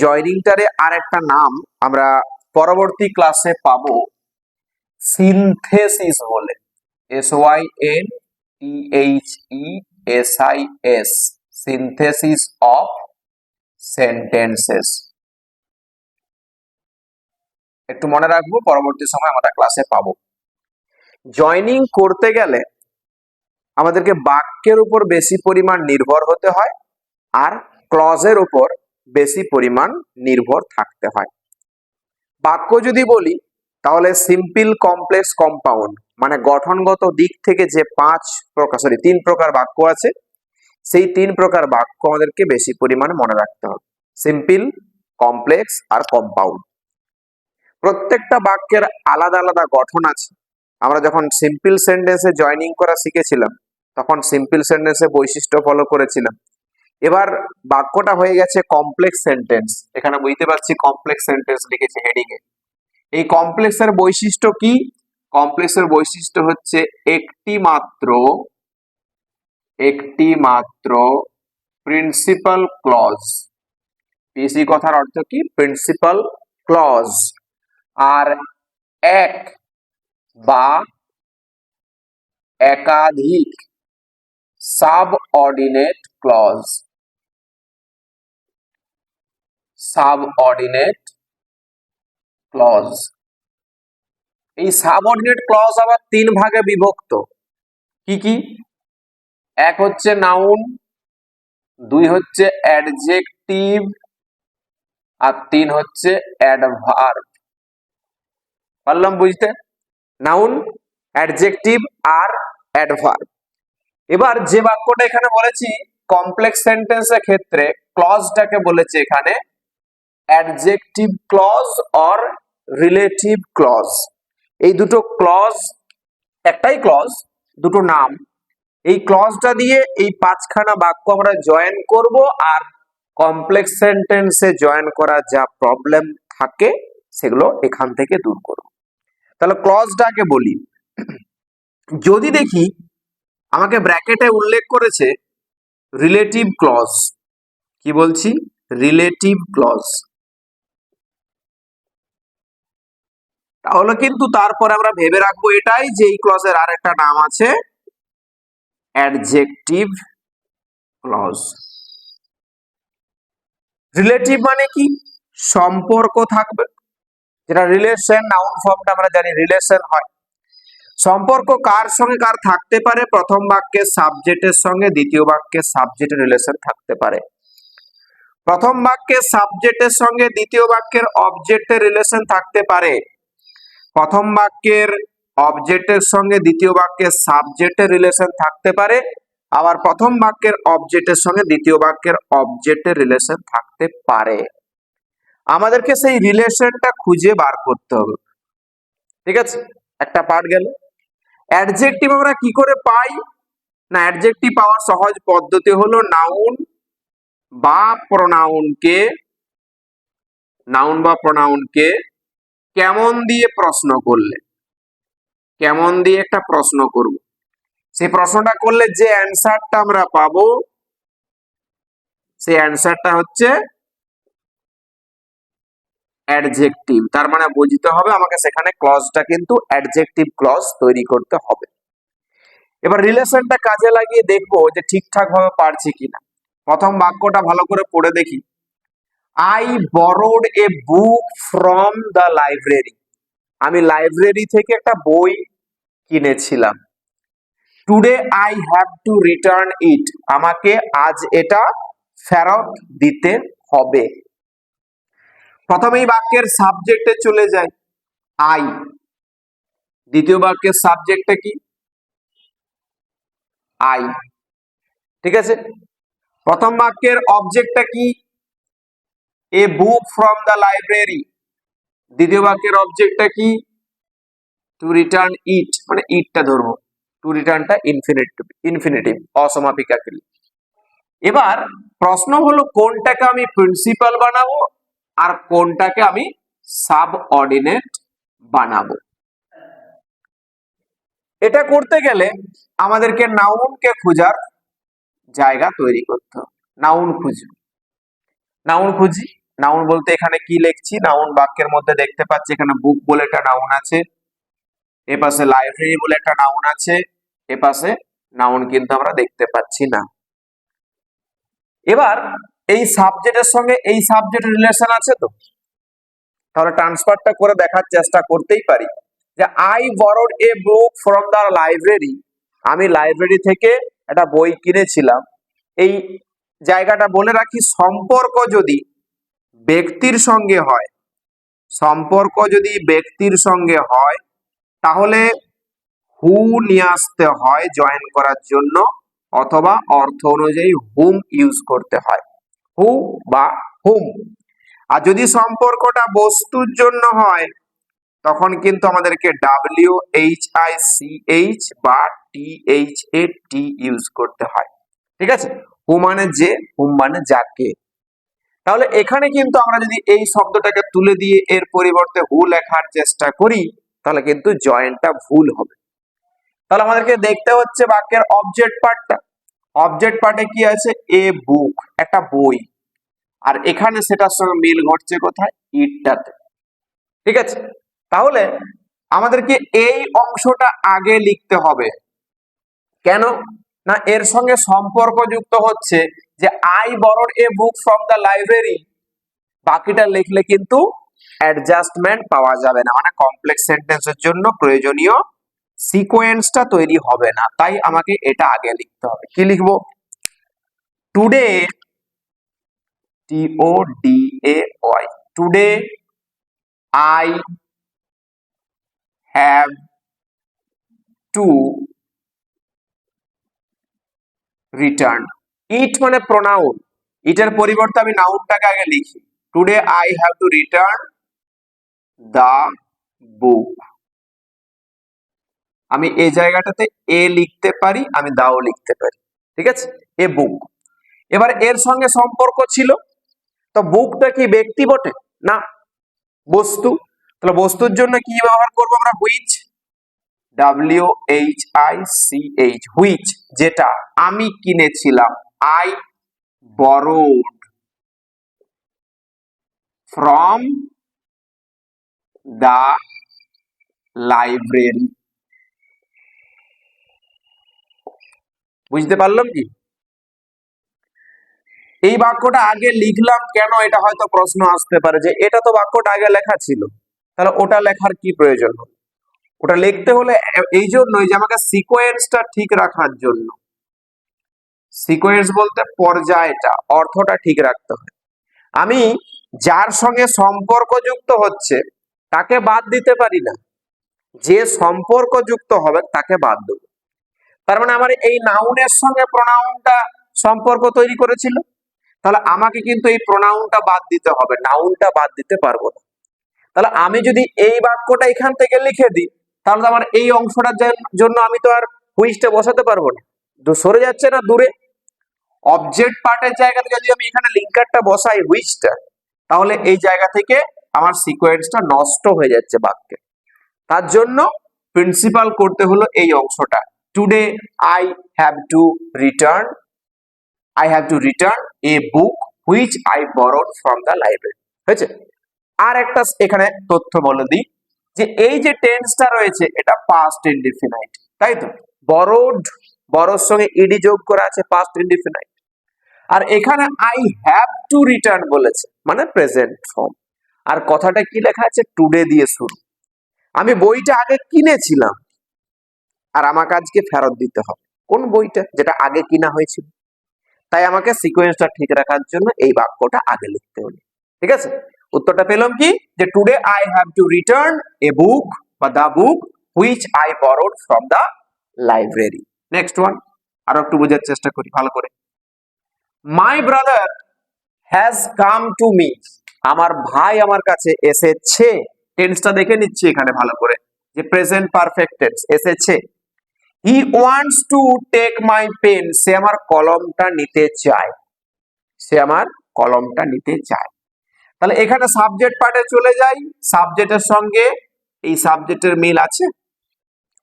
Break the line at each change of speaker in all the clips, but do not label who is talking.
জয়নিংটারে আর একটা নাম আমরা পরবর্তী ক্লাসে পাবো সিনথেসিস বলে। SYNTHESIS, synthesis of sentences. একটু মনে রাখবো, পরবর্তী সময় আমরা ক্লাসে পাবো। জয়নিং করতে গেলে আমাদেরকে বাক্যের উপর বেশি পরিমাণ নির্ভর হতে হয় আর ক্লজের উপর বেশি পরিমাণ নির্ভর থাকতে হয়। বাক্য যদি বলি তাহলে সিম্পল, কমপ্লেক্স, কম্পাউন্ড, মানে গঠনগত দিক থেকে যে তিন প্রকার বাক্য আছে, সেই তিন প্রকার বাক্য আমাদেরকে বেশি পরিমাণে মনে রাখতে হবে। সিম্পল, কমপ্লেক্স আর কম্পাউন্ড। প্রত্যেকটা বাক্যের আলাদা আলাদা গঠন আছে। আমরা যখন সিম্পল সেন্টেন্সে জয়নিং করা শিখেছিলাম তখন সিম্পল সেন্টেন্সে বৈশিষ্ট্য ফলো করেছিলাম। এবার বাক্যটা হয়ে গেছে কমপ্লেক্স সেন্টেন্স। এখানে বুঝতে পারছি কমপ্লেক্স সেন্টেন্স লিখেছে হেডিং এ। এই কমপ্লেক্সের বৈশিষ্ট্য কি? কমপ্লেক্সের বৈশিষ্ট্য হচ্ছে একটি মাত্র প্রিন্সিপাল ক্লজ। পিসি কথার অর্থ কি? Principal clause. আর এক বা একাধিক সাবঅর্ডিনেট ক্লজ। এই সাবঅর্ডিনেট ক্লজ আবার তিন ভাগে বিভক্ত। কি কি? এক হচ্ছে নাউন, দুই হচ্ছে অ্যাডজেক্টিভ, আর তিন হচ্ছে অ্যাডভার্ব। পারলাম বুঝতে? নাউন, অ্যাডজেক্টিভ আর অ্যাডভার্ব। এবার যে বাক্যটা এখানে বলেছি কমপ্লেক্স সেন্টেন্সের ক্ষেত্রে ক্লজটাকে বলেছে এখানে adjective clause or relative clause. এই দুটো ক্লজ, একটাই ক্লজ, দুটো নাম। এই ক্লজটা দিয়ে এই পাঁচখানা বাক্য আমরা জয়েন করব আর কমপ্লেক্স সেন্টেন্সে জয়েন করা যা প্রবলেম থাকে সেগুলো এখান থেকে দূর করব। তাহলে ক্লজটাকে বলি। যদি দেখি আমাকে ব্র্যাকেটে উল্লেখ করেছে রিলেটিভ ক্লজ। কি বলছি? Relative clause. তাহলে কিন্তু তারপরে আমরা ভেবে রাখবো এটাই যে এই ক্লজের আর একটা নাম আছে অ্যাডজেক্টিভ ক্লজ। রিলেটিভ মানে কি? সম্পর্ক থাকবে, যেটা রিলেশন, নাউন ফর্মটা আমরা জানি রিলেশন হয়। সম্পর্ক কার সঙ্গে কার থাকতে পারে? প্রথম বাক্যের সাবজেক্টের সঙ্গে দ্বিতীয় বাক্যের সাবজেক্টের রিলেশন থাকতে পারে। প্রথম বাক্যের সাবজেক্টের সঙ্গে দ্বিতীয় বাক্যের অবজেক্টের রিলেশন থাকতে পারে। প্রথম বাক্যের অবজেক্টের সঙ্গে দ্বিতীয় বাক্যের সাবজেক্টের রিলেশন থাকতে পারে, আবার প্রথম বাক্যের অবজেক্টের সঙ্গে দ্বিতীয় বাক্যের অবজেক্টের রিলেশন থাকতে পারে। আমাদেরকে সেই রিলেশনটা খুঁজে বার করতে হবে। ঠিক আছে, একটা পার্ট গেল। অ্যাডজেক্টিভ আমরা কি করে পাই? না, অ্যাডজেক্টিভ পাওয়ার সহজ পদ্ধতি হলো নাউন বা প্রোনাউনকে কেমন দিয়ে প্রশ্ন করলে, কেমন দিয়ে একটা প্রশ্ন করব, সেই প্রশ্নটা করলে যে অ্যান্সারটা আমরা পাবো সেই অ্যান্সারটা হচ্ছে অ্যাডজেক্টিভ। তার মানে বুঝতে হবে আমাকে সেখানে ক্লজটা কিন্তু অ্যাডজেক্টিভ ক্লজ তৈরি করতে হবে। এবার রিলেশনটা কাজে লাগিয়ে দেখবো যে ঠিকঠাক ভাবে পারছি কিনা। প্রথম বাক্যটা ভালো করে পড়ে দেখি। I borrowed a book from the library. আমি লাইব্রেরি থেকে একটা বই কিনেছিলাম। Today I have to return ইট। আমাকে আজ এটা ফেরত দিতে হবে। প্রথমেই বাক্যের সাবজেক্টে চলে যাই, আই। দ্বিতীয় বাক্যের সাবজেক্টে কি? আই। ঠিক আছে। প্রথম বাক্যের অবজেক্টটা কি? এ বুক ফ্রম দ্য লাইব্রেরি। দ্বিতীয় বাক্যের অবজেক্টটা কি? টু রিটার্ন ইট, মানে ইটটা ধরবো। টু রিটার্নটা ইনফিনিটিভ, অসমাপিকা ক্রিয়া। এবার প্রশ্ন হলো কোনটাকে আমি প্রিন্সিপাল বানাবো আর কোনটাকে আমি সাবঅর্ডিনেট বানাবো। এটা করতে গেলে আমাদেরকে নাউনকে খোঁজার জায়গা তৈরি করতে হবে। নাউন খুঁজি। নাউন বলতে এখানে কি লিখছি, নাউন বাক্যের মধ্যে দেখতে পাচ্ছি এখানে বুক বলে একটা নাউন আছে, এ পাশে লাইব্রেরি বলে একটা নাউন আছে, এ পাশে নাউন কিন্তু আমরা দেখতে পাচ্ছি না। এবার এই সাবজেক্টের সঙ্গে এই সাবজেক্টের রিলেশন আছে তো, তাহলে ট্রান্সফারটা করে দেখার চেষ্টা করতেই পারি যে I borrowed a book from the library, আমি লাইব্রেরি থেকে একটা বই কিনেছিলাম। এই জায়গাটা বলে রাখি, সম্পর্ক যদি ব্যক্তির সঙ্গে হয়, সম্পর্ক যদি ব্যক্তির সঙ্গে হয় তাহলে হু নিয়ে আসতে হয় জয়েন করার জন্য, অথবা অর্থ অনুযায়ী হুম ইউজ করতে হয়, হু বা হুম। আর যদি সম্পর্কটা বস্তুর জন্য হয় তখন কিন্তু আমাদেরকে WHICH বা THAT ইউজ করতে হয়। ঠিক আছে, হু মানে যে, হুম মানে যাকে। তাহলে এখানে কিন্তু আমরা যদি এই শব্দটাকে তুলে দিয়ে এর পরিবর্তে হু লেখার চেষ্টা করি তাহলে কিন্তু জয়েন্টটা ভুল হবে। তাহলে আমাদেরকে দেখতে হচ্ছে বাক্যের অবজেক্ট পার্টটা। অবজেক্ট পার্টে কি আছে, এ বুক একটা বই, আর এখানে সেটার সঙ্গে মিল ঘটছে কোথায়, ইটটাতে। ঠিক আছে, তাহলে আমাদেরকে এই অংশটা আগে লিখতে হবে। কেন না, এর সঙ্গে সম্পর্ক যুক্ত হচ্ছে যে I borrowed a book from the library. বাকিটা লিখলে কিন্তু অ্যাডজাস্টমেন্ট পাওয়া যাবে না, মানে কমপ্লেক্স সেন্টেন্সের জন্য প্রয়োজনীয় সিকোয়েন্সটা তৈরি হবে না, তাই আমাকে এটা আগে লিখতে হবে। কি লিখবো, today, TODAY, today I have to return. It মানে প্রোনাউন, ইটের পরিবর্তে আমি নাউনটাকে আগে লিখি, today I have to return the book. আমি এই জায়গাটাতে এ লিখতে পারি, আমি দাও লিখতে পারি। ঠিক আছে, এ বুক। এবার এর সঙ্গে সম্পর্ক ছিল, তো বুকটা কি ব্যক্তি বটে না, বস্তু। তাহলে বস্তুর জন্য কি ব্যবহার করবো আমরা, হুইচ, WHICH, হুইচ যেটা আমি কিনেছিলাম, I borrowed from the library. বুঝতে পারলাম কি, এই বাক্যটা আগে লিখলাম কেন, এটা হয়তো প্রশ্ন আসতে পারে যে এটা তো বাক্যটা আগে লেখা ছিল, তাহলে ওটা লেখার কি প্রয়োজন হলো। ওটা লিখতে হলে এই জন্যই যে আমাকে সিকোয়েন্সটা ঠিক রাখার জন্য। সিকোয়েন্স বলতে পর্যায়টা, অর্থটা ঠিক রাখতে হয়। আমি যার সঙ্গে সম্পর্ক যুক্ত হচ্ছে তাকে বাদ দিতে পারি না, যে সম্পর্ক যুক্ত হবে তাকে বাদ দেব। তার মানে আমার এই নাউনের সঙ্গে প্রোনাউনটা সম্পর্ক তৈরি করেছিল, তাহলে আমাকে কিন্তু এই প্রোনাউনটা বাদ দিতে হবে, নাউনটা বাদ দিতে পারবো না। তাহলে আমি যদি এই বাক্যটা এখান থেকে লিখে দিই তাহলে আমার এই অংশটার জন্য আমি তো আর হুইচটা বসাতে পারবো না, সরে যাচ্ছে না দূরে। অবজেক্ট পার্টের জায়গাতে যদি আমি এখানে লিঙ্কারটা বসাই হুইচটা, তাহলে এই জায়গা থেকে আমার সিকোয়েন্সটা নষ্ট হয়ে যাচ্ছে বাক্যে। তার জন্য প্রিন্সিপাল করতে হলো এই অংশটা, today I have to return, a book which I borrowed from the library. হয়েছে। আর একটা এখানে তথ্য বলে দিই যে এই যে টেন্সটা রয়েছে এটা পাস্ট ইনডিফিনাইট, তাই তো, বরোড, বরোর সঙ্গে ইডি যোগ করা আছে, পাস্ট ইনডিফিনাইট। আর এখানে আই হ্যাভ টু রিটার্ন বলেছে মানে প্রেজেন্ট ফর্ম, আর কথাটা কি লেখা আছে, টুডে দিয়ে শুরু। আমি বইটা আগে কিনেছিলাম আর আমাকে আজকে ফেরত দিতে হবে, কোন বইটা, যেটা আগে কিনা হয়েছিল। তাই আমাকে সিকোয়েন্সটা ঠিক রাখার জন্য এই বাক্যটা আগে লিখতে হলো। ঠিক আছে, উত্তরটা পেলাম কি, যে today I have to return a book বা the book which I borrowed from the library. Next one, আরো একটু বোঝার চেষ্টা করি ভালো করে। My brother has come to me, আমার ভাই আমার কাছে এসেছে। টেন্সটা দেখে নিচ্ছি এখানে ভালো করে, যে প্রেজেন্ট পারফেক্ট টেন্স, এসেছে। He wants to take my pen, সে আমার কলমটা নিতে চায়, সে আমার কলমটা নিতে চায়। তাহলে এখানে সাবজেক্ট পার্টে চলে যাই, সাবজেক্টের সঙ্গে এই সাবজেক্টের মিল আছে,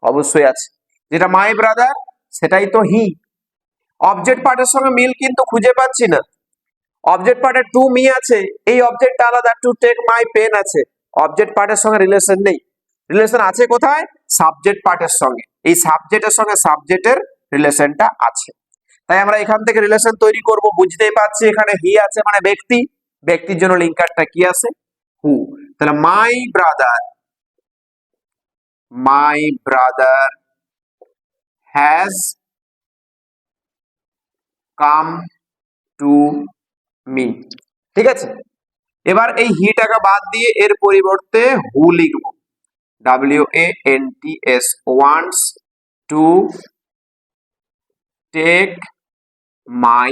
অবশ্যই আছে, যেটা মাই ব্রাদার সেটাই তো হি। অবজেক্ট পার্টের সঙ্গে মিল কিন্তু খুঁজে পাচ্ছি না, অবজেক্ট পার্টে টু মি আছে, এই অবজেক্টটা আলাদা, টু টেক মাই পেন আছে, অবজেক্ট পার্টের সঙ্গে রিলেশন নেই। রিলেশন আছে কোথায়? সাবজেক্ট পার্টের সঙ্গে, এই সাবজেক্টের সঙ্গে সাবজেক্টের রিলেশনটা আছে। তাই আমরা এখান থেকে রিলেশন তৈরি করব, বুঝতেই পারছি এখানে হি আছে মানে ব্যক্তি, ব্যক্তির জন্য লিঙ্কারটা কি আছে? হু। তাহলে my brother has come to me, ঠিক আছে। এবার এই হিটাকে বাদ দিয়ে এর পরিবর্তে হু লিখবো, WANTS, wants to take my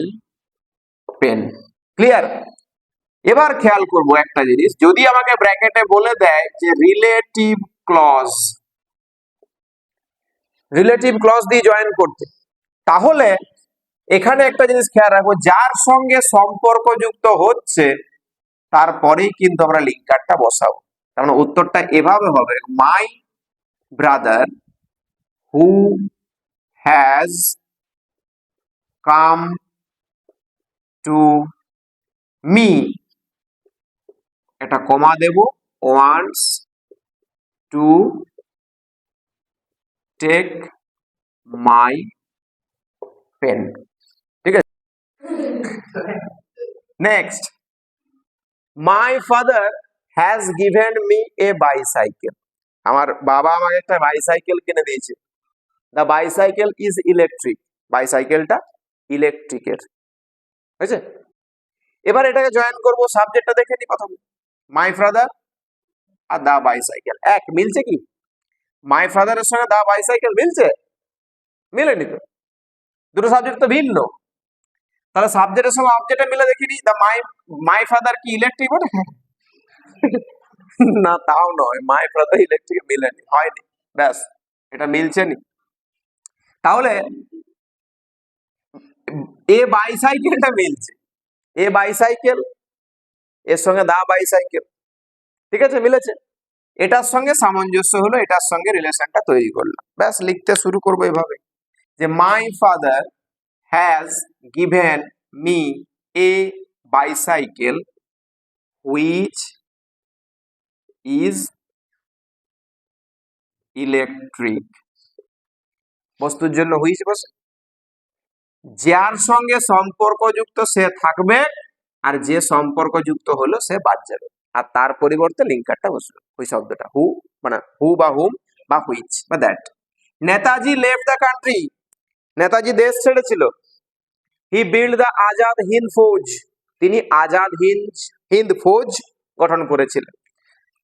pen. Clear? এবার খেয়াল করব একটা জিনিস, যদি আমাকে ব্র্যাকেটে বলে দেয় যে রিলেটিভ ক্লজ দিয়ে জয়েন করতে, তাহলে এখানে একটা জিনিস খেয়াল রাখবো, যার সঙ্গে সম্পর্ক যুক্ত হচ্ছে তারপরেই কিন্তু আমরা লিঙ্কারটা বসাবো। তার মানে উত্তরটা এভাবে হবে, my brother who has come to me, এটা কমা দেব, wants to take my pen, ঠিক আছে। Next, my father has given me a bicycle, আমার বাবা আমাকে একটা বাইসাইকেল কিনে দিয়েছে। দ্য বাইসাইকেল ইজ ইলেকট্রিক, বাইসাইকেলটা ইলেকট্রিকের, বুঝেছে। এবার এটাকে জয়েন করব, সাবজেক্টটা দেখে নি প্রথমে, my father R the bicycle, এক মিলছে কি? মাই ফাদারের সঙ্গে দা বাইসাইকেল মিলছে? মিলেনি তো, দুটো সাবজেক্ট তো ভিন্ন। তাহলে সাবজেক্টের সঙ্গে অবজেক্টে মিলে দেখিনি, দা মাই ফাদার কি ইলেকট্রিক বটে? না তাও নয়, মাই ফাদার ইলেকট্রিক মিলেনি, হয়নি, ব্যাস এটা মিলছে নি। তাহলে এ বাইসাইকেলটা মিলছে, এ বাইসাইকেল এর সঙ্গে দা বাইসাইকেল, ঠিক আছে, মিলেছে। এটার সঙ্গে সামঞ্জস্য হলো, এটার সঙ্গে রিলেশনটা তৈরি করলাম, ব্যাস লিখতে শুরু করবো এভাবে, যে মাই father has given me a bicycle which is electric. বস্তুর জন্য হুইচ বসে, যার সঙ্গে সম্পর্কযুক্ত সে থাকবে, আর যে সম্পর্কযুক্ত হলো সে বাদ যাবে, আর তার পরিবর্তে লিঙ্কারটা বসবে, ওই শব্দটা হু, মানে হু বা হুম বা হুইচ বা that. Netaji left the country, Netaji দেশ ছেড়েছিল। He build the Azad Hind ফৌজ, তিনি আজাদ হিন্দ ফৌজ গঠন করেছিলেন।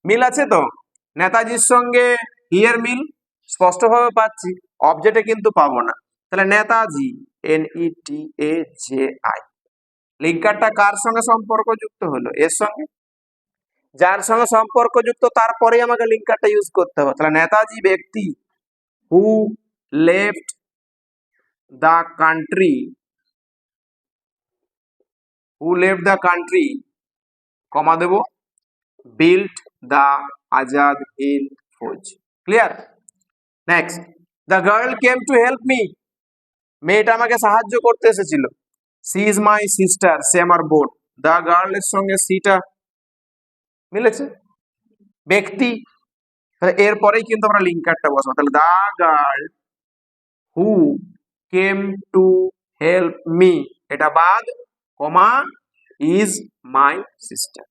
মিল আছে তো, নেতাজির সঙ্গে হিয়ের মিল স্পষ্টভাবে পাচ্ছি, অবজেক্টে কিন্তু পাবো না। তাহলে নেতাজি NETAJI, লিঙ্কারটা কার সঙ্গে সম্পর্কযুক্ত হলো? এর সঙ্গে, যার সঙ্গে সম্পর্কযুক্ত তারপরেই আমাকে লিঙ্কারটা ইউজ করতে হবে। তাহলে নেতাজি ব্যক্তি, who left the country, comma দেব, built the Azad Hind Fauj. Clear? Next, the girl came to help me, মেয়েটা আমাকে সাহায্য করতে এসেছিল। সি ইজ মাই সিস্টার, সে আমার বোন। দ্য গার্ল এর সঙ্গে সিটা মিলেছে, ব্যক্তি, তাহলে এরপরেই কিন্তু আমরা লিঙ্কারটা বসাবো। তাহলে the girl who came to help me, এটা বাদ, কমা, ইজ মাই সিস্টার।